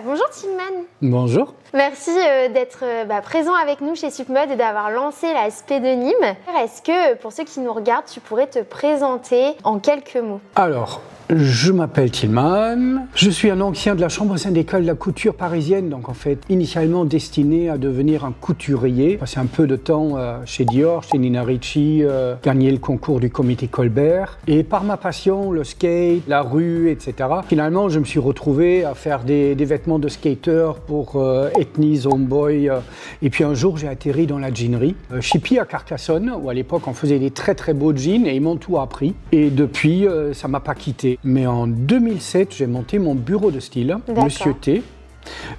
Bonjour Tillman. Bonjour. Merci d'être présent avec nous chez Supmode et d'avoir lancé la SP de Nîmes. Est-ce que, pour ceux qui nous regardent, tu pourrais te présenter en quelques mots? Alors, je m'appelle Tillman, je suis un ancien de la chambre syndicale de la couture parisienne, donc en fait initialement destiné à devenir un couturier. J'ai passé un peu de temps chez Dior, chez Nina Ricci, gagné le concours du comité Colbert. Et par ma passion, le skate, la rue, etc., finalement je me suis retrouvé à faire des vêtements de skater pour Ethnies, Homeboy. Et puis un jour j'ai atterri dans la jeanerie, Chippy à Carcassonne, où à l'époque on faisait des très très beaux jeans et ils m'ont tout appris. Et depuis, ça m'a pas quitté. Mais en 2007, j'ai monté mon bureau de style, Monsieur T.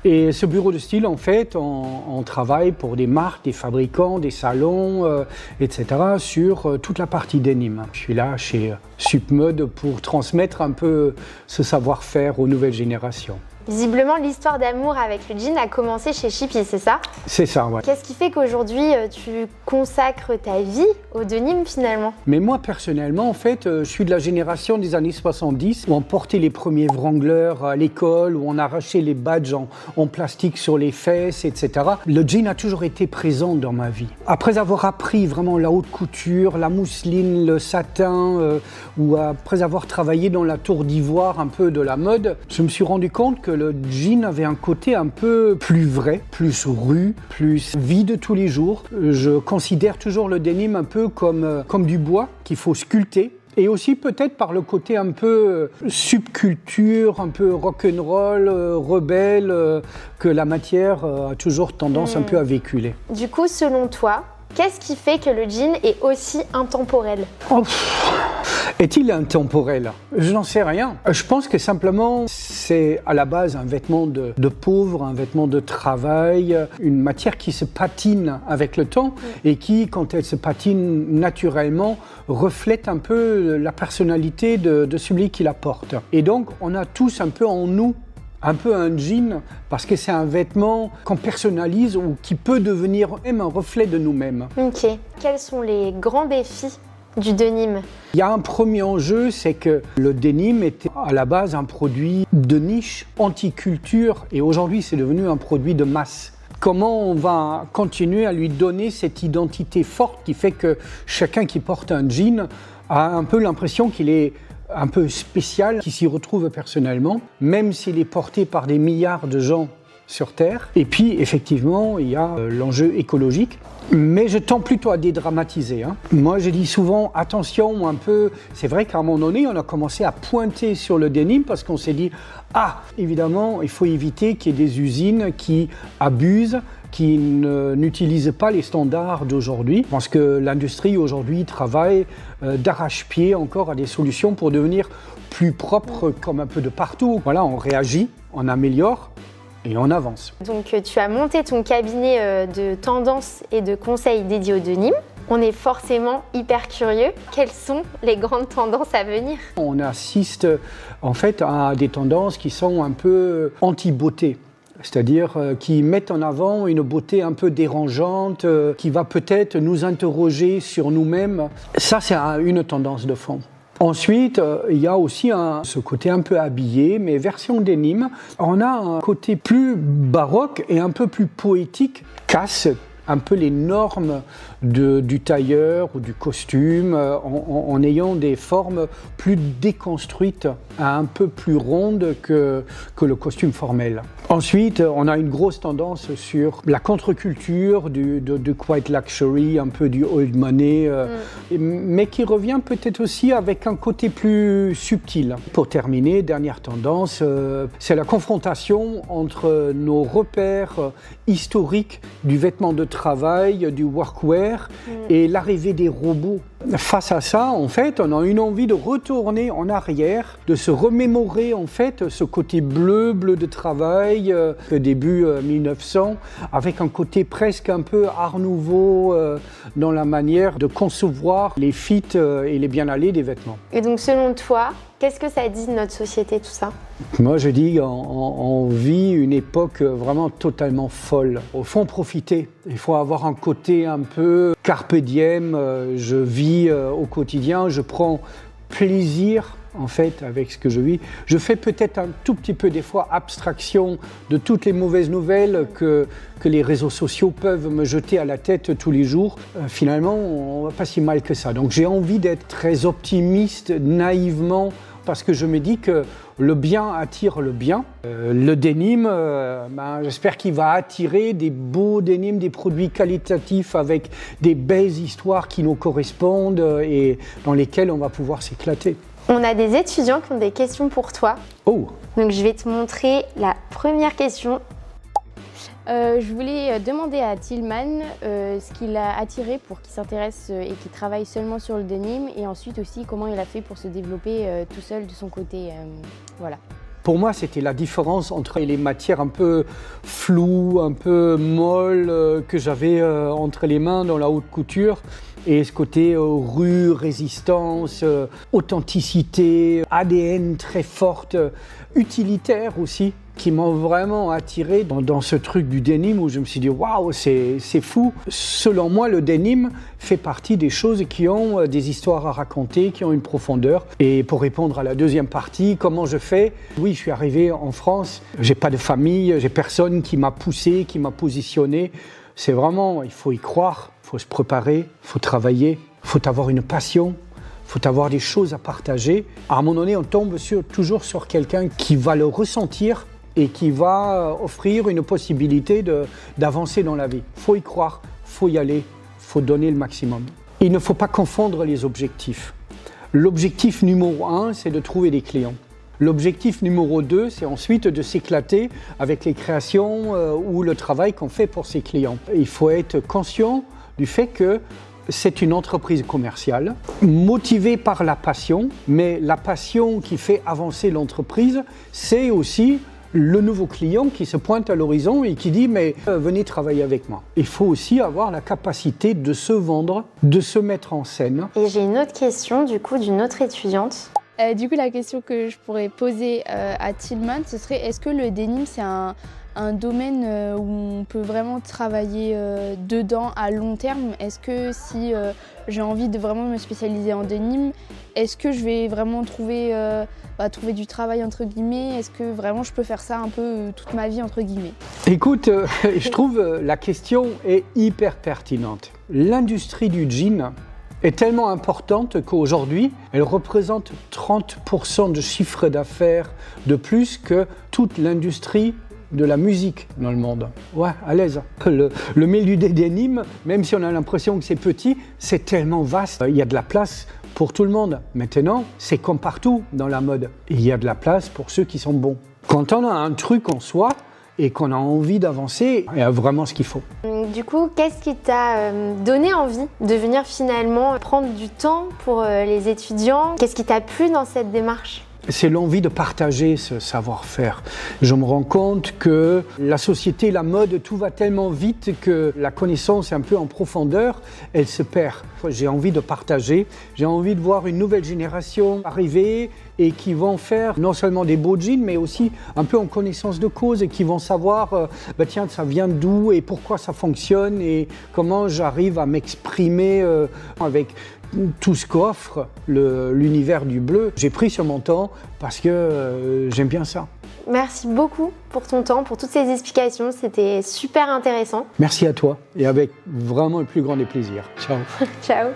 Et ce bureau de style, en fait, on travaille pour des marques, des fabricants, des salons, etc. sur toute la partie denim. Je suis là chez Supmode pour transmettre un peu ce savoir-faire aux nouvelles générations. Visiblement, l'histoire d'amour avec le jean a commencé chez Chippy, c'est ça? C'est ça, ouais. Qu'est-ce qui fait qu'aujourd'hui, tu consacres ta vie au denim finalement? Mais moi, personnellement, en fait, je suis de la génération des années 70 où on portait les premiers Wrangler à l'école, où on arrachait les badges en plastique sur les fesses, etc. Le jean a toujours été présent dans ma vie. Après avoir appris vraiment la haute couture, la mousseline, le satin, ou après avoir travaillé dans la tour d'ivoire un peu de la mode, je me suis rendu compte que le jean avait un côté un peu plus vrai, plus rue, plus vie de tous les jours. Je considère toujours le denim un peu comme du bois qu'il faut sculpter. Et aussi peut-être par le côté un peu subculture, un peu rock'n'roll, rebelle, que la matière a toujours tendance un peu à véhiculer. Du coup, selon toi, qu'est-ce qui fait que le jean est aussi intemporel? Est-il intemporel? Je n'en sais rien. Je pense que simplement, c'est à la base un vêtement de pauvre, un vêtement de travail, une matière qui se patine avec le temps et qui, quand elle se patine naturellement, reflète un peu la personnalité de celui qui la porte. Et donc, on a tous un peu en nous un peu un jean, parce que c'est un vêtement qu'on personnalise ou qui peut devenir même un reflet de nous-mêmes. Ok. Quels sont les grands défis du denim? Il y a un premier enjeu, c'est que le denim était à la base un produit de niche, anti-culture, et aujourd'hui c'est devenu un produit de masse. Comment on va continuer à lui donner cette identité forte qui fait que chacun qui porte un jean a un peu l'impression qu'il est un peu spécial, qui s'y retrouve personnellement, même s'il est porté par des milliards de gens sur Terre. Et puis, effectivement, il y a l'enjeu écologique. Mais je tends plutôt à dédramatiser. Moi, je dis souvent, attention un peu. C'est vrai qu'à un moment donné, on a commencé à pointer sur le denim parce qu'on s'est dit, évidemment, il faut éviter qu'il y ait des usines qui abusent, qui n'utilisent pas les standards d'aujourd'hui. Je pense que l'industrie aujourd'hui travaille d'arrache-pied encore à des solutions pour devenir plus propre comme un peu de partout. Voilà, on réagit, on améliore et on avance. Donc tu as monté ton cabinet de tendances et de conseils dédié au denim. On est forcément hyper curieux. Quelles sont les grandes tendances à venir? On assiste en fait à des tendances qui sont un peu anti-beauté. C'est-à-dire qui mettent en avant une beauté un peu dérangeante, qui va peut-être nous interroger sur nous-mêmes. Ça, c'est une tendance de fond. Ensuite, il y a aussi ce côté un peu habillé, mais version denim. On a un côté plus baroque et un peu plus poétique, casse un peu les normes du tailleur ou du costume en ayant des formes plus déconstruites, un peu plus rondes que le costume formel. Ensuite, on a une grosse tendance sur la contre-culture du quiet luxury, un peu du old money, mais qui revient peut-être aussi avec un côté plus subtil. Pour terminer, dernière tendance, c'est la confrontation entre nos repères historiques du vêtement de travail, du workwear et l'arrivée des robots. Face à ça, en fait, on a une envie de retourner en arrière, de se remémorer en fait ce côté bleu de travail, début 1900, avec un côté presque un peu art nouveau dans la manière de concevoir les fits et les bien-aller des vêtements. Et donc selon toi, qu'est-ce que ça dit de notre société tout ça? Moi je dis on vit une époque vraiment totalement folle. Il faut en profiter, il faut avoir un côté un peu carpe diem, je vis au quotidien, je prends plaisir en fait, avec ce que je vis. Je fais peut-être un tout petit peu, des fois, abstraction de toutes les mauvaises nouvelles que les réseaux sociaux peuvent me jeter à la tête tous les jours. Finalement, on va pas si mal que ça. Donc j'ai envie d'être très optimiste, naïvement, parce que je me dis que le bien attire le bien. Le denim, j'espère qu'il va attirer des beaux denims, des produits qualitatifs avec des belles histoires qui nous correspondent et dans lesquelles on va pouvoir s'éclater. On a des étudiants qui ont des questions pour toi. Oh! Donc je vais te montrer la première question. Je voulais demander à Tillman ce qui l'a attiré pour qu'il s'intéresse et qu'il travaille seulement sur le denim, et ensuite aussi comment il a fait pour se développer tout seul de son côté. Voilà. Pour moi, c'était la différence entre les matières un peu floues, un peu molles que j'avais entre les mains dans la haute couture et ce côté rue, résistance, authenticité, ADN très forte, utilitaire aussi, qui m'ont vraiment attiré dans ce truc du denim où je me suis dit waouh, c'est fou. Selon moi, le denim fait partie des choses qui ont des histoires à raconter, qui ont une profondeur. Et pour répondre à la deuxième partie, comment je fais? Oui, je suis arrivé en France, j'ai pas de famille, j'ai personne qui m'a poussé, qui m'a positionné. C'est vraiment, il faut y croire, il faut se préparer, il faut travailler, il faut avoir une passion. Il faut avoir des choses à partager. À un moment donné, on tombe toujours sur quelqu'un qui va le ressentir et qui va offrir une possibilité d'avancer dans la vie. Il faut y croire, il faut y aller, il faut donner le maximum. Il ne faut pas confondre les objectifs. L'objectif numéro 1, c'est de trouver des clients. L'objectif numéro 2, c'est ensuite de s'éclater avec les créations ou le travail qu'on fait pour ses clients. Il faut être conscient du fait que c'est une entreprise commerciale, motivée par la passion, mais la passion qui fait avancer l'entreprise, c'est aussi le nouveau client qui se pointe à l'horizon et qui dit « mais venez travailler avec moi ». Il faut aussi avoir la capacité de se vendre, de se mettre en scène. Et j'ai une autre question du coup d'une autre étudiante. Du coup, la question que je pourrais poser à Tillman, ce serait est-ce que le denim, c'est un domaine où on peut vraiment travailler dedans à long terme? Est-ce que si j'ai envie de vraiment me spécialiser en denim, est-ce que je vais vraiment trouver du travail entre guillemets? Est-ce que vraiment je peux faire ça un peu toute ma vie entre guillemets? Écoute, je trouve la question est hyper pertinente. L'industrie du jean est tellement importante qu'aujourd'hui, elle représente 30% de chiffre d'affaires de plus que toute l'industrie de la musique dans le monde. Ouais, à l'aise. Le milieu des denim, même si on a l'impression que c'est petit, c'est tellement vaste. Il y a de la place pour tout le monde. Maintenant, c'est comme partout dans la mode. Il y a de la place pour ceux qui sont bons. Quand on a un truc en soi et qu'on a envie d'avancer, il y a vraiment ce qu'il faut. Du coup, qu'est-ce qui t'a donné envie de venir finalement prendre du temps pour les étudiants? Qu'est-ce qui t'a plu dans cette démarche? C'est l'envie de partager ce savoir-faire. Je me rends compte que la société, la mode, tout va tellement vite que la connaissance un peu en profondeur, elle se perd. J'ai envie de partager, j'ai envie de voir une nouvelle génération arriver et qui vont faire non seulement des beaux jeans, mais aussi un peu en connaissance de cause et qui vont savoir, tiens, ça vient d'où et pourquoi ça fonctionne et comment j'arrive à m'exprimer avec tout ce qu'offre l'univers du bleu. J'ai pris sur mon temps parce que j'aime bien ça. Merci beaucoup pour ton temps, pour toutes ces explications. C'était super intéressant. Merci à toi et avec vraiment le plus grand des plaisirs. Ciao. Ciao.